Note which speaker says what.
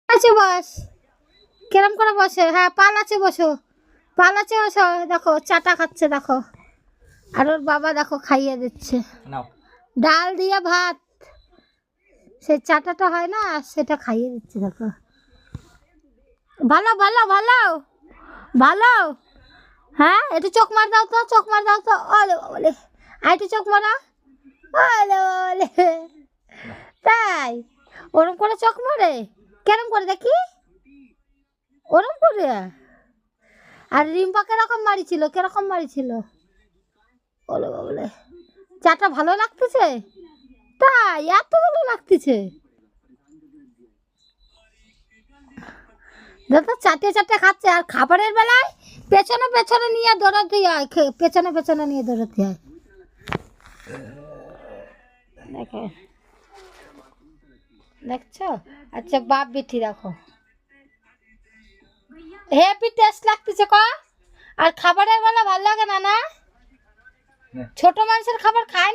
Speaker 1: আছে বস, কিরম করে বসে? হ্যাঁ পাল আছে, বসো। পাল আছে, বসো। দেখো চাটা খাচ্ছে, দেখো। আর ওর বাবা দেখো খাইয়ে দিচ্ছে ডাল দিয়ে ভাত। সেই চাটাটা হয় না, সেটা খাইয়ে দিচ্ছে, দেখো। ভালো ভালো ভালো ভালো। হ্যাঁ একটু চোখ মার দাও তো, চোখ মার দাও তো। ওলে বলে আর একটু চোখ মারা। ওলে বলে তাই ওরম করে চোখ মারে? কেরম করে দেখি, ওরম করে। আর রিম্পা কিরকম মারিছিল, কিরকম মারিছিল? ওলে বলে চাটা ভালো লাগতেছে? তাই এত ভালো লাগতেছে? দাদা চাটে চাটে খাচ্ছে, আর খাবারের বেলায় পেছনে পেছনে নিয়ে দৌড়াতে হয়, পেছনে পেছনে নিয়ে দৌড়াতে হয়। দেখো, দেখছো? আচ্ছা বাপ বেটি দেখো, হেভি টেস্ট লাগতেছে ক। আর খাবারের বেলা ভালো লাগে না, না? ছোট মানুষের খাবার খায় না।